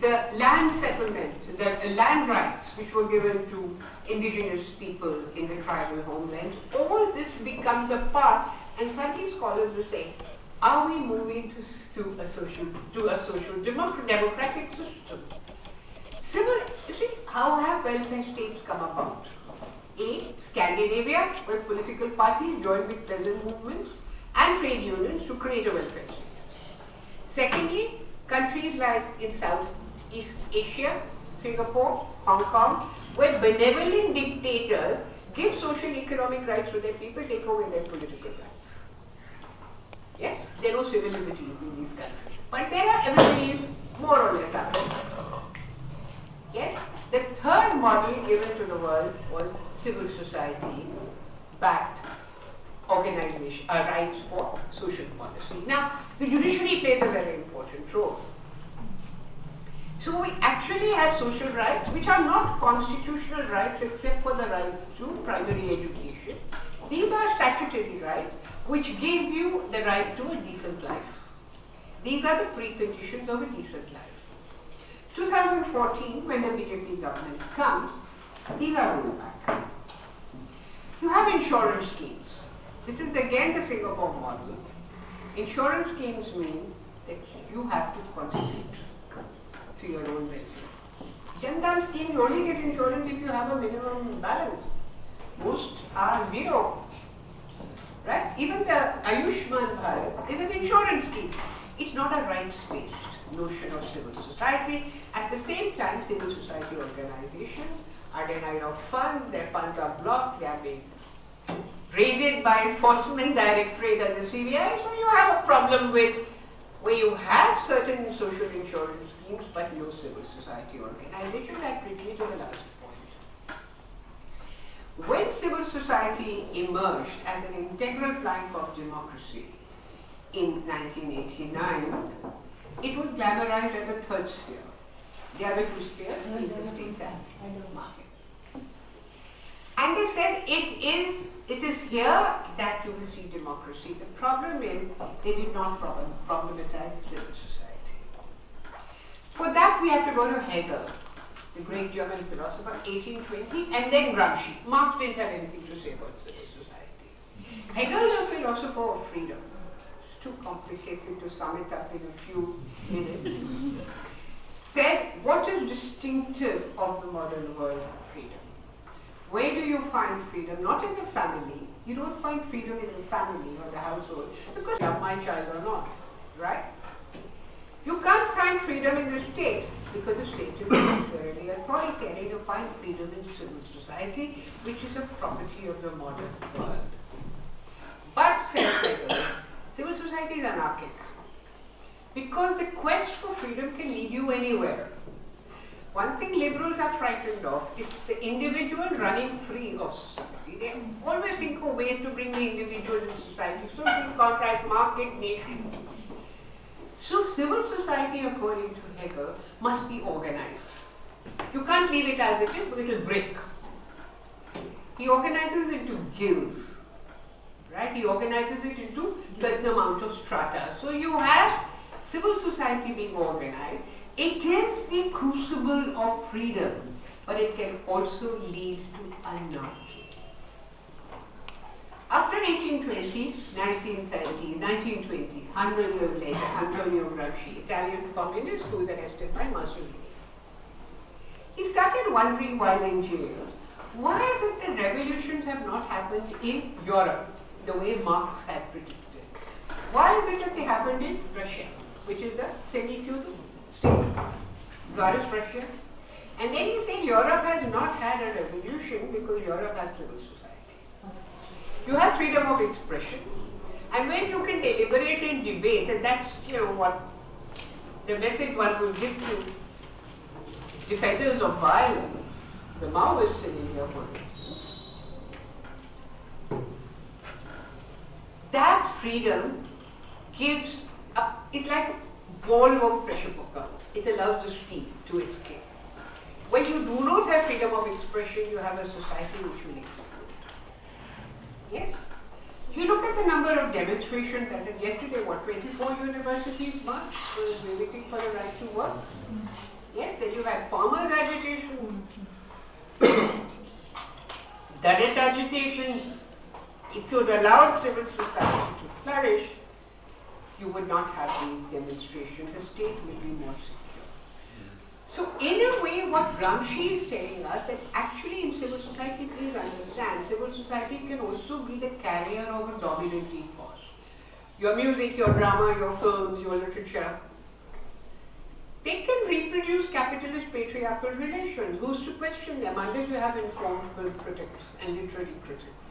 The land settlement, the land rights which were given to indigenous people in the tribal homelands, all this becomes a part. And suddenly scholars will say, are we moving to a social democratic system? You see, how have welfare states come about? Scandinavia, where political parties joined with peasant movements and trade unions to create a welfare state. Secondly, countries like in Southeast Asia, Singapore, Hong Kong, where benevolent dictators give social economic rights to their people, take away their political rights. Yes, there are no civil liberties in these countries. But there are, everybody is more or less up. Yes, the third model given to the world was civil society backed organization, rights for social policy. Now, the judiciary plays a very important role. So we actually have social rights which are not constitutional rights except for the right to primary education. These are statutory rights which give you the right to a decent life. These are the preconditions of a decent life. 2014, when the BJP government comes, these are rolled back. You have insurance schemes. This is again the Singapore model. Insurance schemes mean that you have to contribute to your own welfare. Jan Dhan scheme, you only get insurance if you have a minimum balance. Most are zero. Right? Even the Ayushman Bharat is an insurance scheme. It's not a rights-based notion of civil society. At the same time, civil society organizations are denied of funds, their funds are blocked, they are being raided by Enforcement Directorate and the CBI. So you have a problem with where you have certain social insurance schemes but no civil society organization. That brings me to the last point. When civil society emerged as an integral plank of democracy in 1989, it was glamorized as a third sphere. The other two spheres, the state and the market. And they said it is here that you will see democracy. The problem is they did not problematize civil society. For that we have to go to Hegel, the great German philosopher, 1820, and then Gramsci. Marx didn't have anything to say about civil society. Hegel is a philosopher of freedom. It's too complicated to sum it up in a few minutes. Said, what is distinctive of the modern world of freedom? Where do you find freedom? Not in the family. You don't find freedom in the family or the household because you have my child or not, right? You can't find freedom in the state because the state is necessarily authoritarian. You find freedom in civil society, which is a property of the modern world. But, says Hegel, civil society is anarchic because the quest for freedom can lead you anywhere. One thing liberals are frightened of is the individual running free of society. They always think of ways to bring the individual into society. Social contract, market, nation. So civil society, according to Hegel, must be organized. You can't leave it as it is because it will break. He organizes into guilds. Right? He organizes it into certain amount of strata. So you have civil society being organized. It is the crucible of freedom, but it can also lead to anarchy. After 1820, 1930, 1920, 100 years later, Antonio Gramsci, Italian communist who was arrested by Mussolini. He started wondering while in jail, why is it that revolutions have not happened in Europe the way Marx had predicted? Why is it that they happened in Russia, which is a semi-feudal state, Tsarist Russia? And then he said Europe has not had a revolution because Europe has civil society. You have freedom of expression, and when you can deliberate and debate, and that's what the message one will give to defenders of violence, the Maoists in India, for instance. That freedom is like a wall of pressure cooker. It allows the steam to escape. When you do not have freedom of expression, you have a society which will explode. Yes? If you look at the number of demonstrations that had yesterday, 24 universities marched, were waiting for the right to work. Yes, then you had farmers' agitation, Dalit agitation. If you had allowed civil society to flourish, you would not have these demonstrations. The state would be more secure. So in a way, what Gramsci is telling us, that actually in civil society, please understand, civil society can also be the carrier of a dominatory force. Your music, your drama, your films, your literature, they can reproduce capitalist patriarchal relations. Who's to question them unless you have informed critics and literary critics?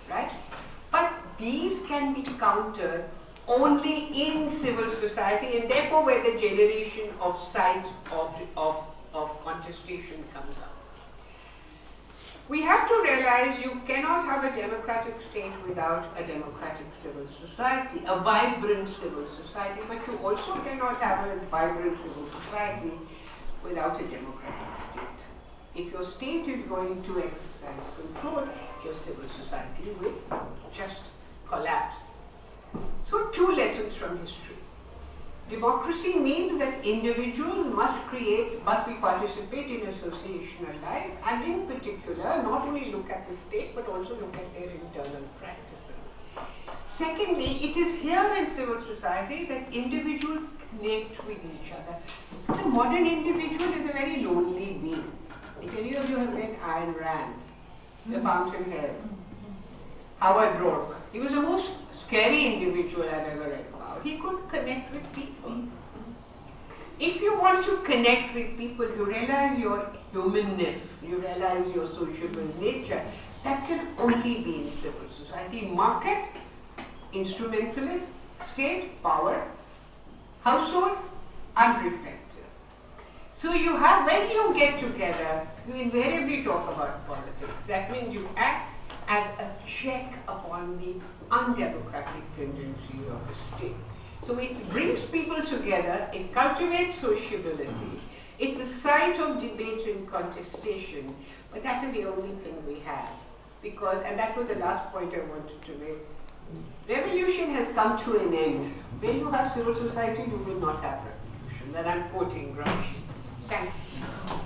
Right? But these can be countered only in civil society, and therefore where the generation of sides of contestation comes up. We have to realize you cannot have a democratic state without a democratic civil society, a vibrant civil society, but you also cannot have a vibrant civil society without a democratic state. If your state is going to exercise control, your civil society will just collapse. So, two lessons from history. Democracy means that individuals must be participate in associational life, and in particular, not only look at the state, but also look at their internal practices. Secondly, it is here in civil society that individuals connect with each other. The modern individual is a very lonely being. If any of you have read Ayn Rand, The Fountainhead, Howard Rourke, he was the most scary individual I've ever read about. He could connect with people. If you want to connect with people, you realize your humanness, you realize your sociable nature. That can only be in civil society. Market, instrumentalist, state, power, household, unreflective. So you have, when you get together, you invariably talk about politics. That means you act as a check upon the undemocratic tendencies of the state. So it brings people together, it cultivates sociability, it's a site of debate and contestation, but that is the only thing we have. Because, and that was the last point I wanted to make, revolution has come to an end. When you have civil society, you will not have revolution. And I'm quoting Gramsci. Thank you.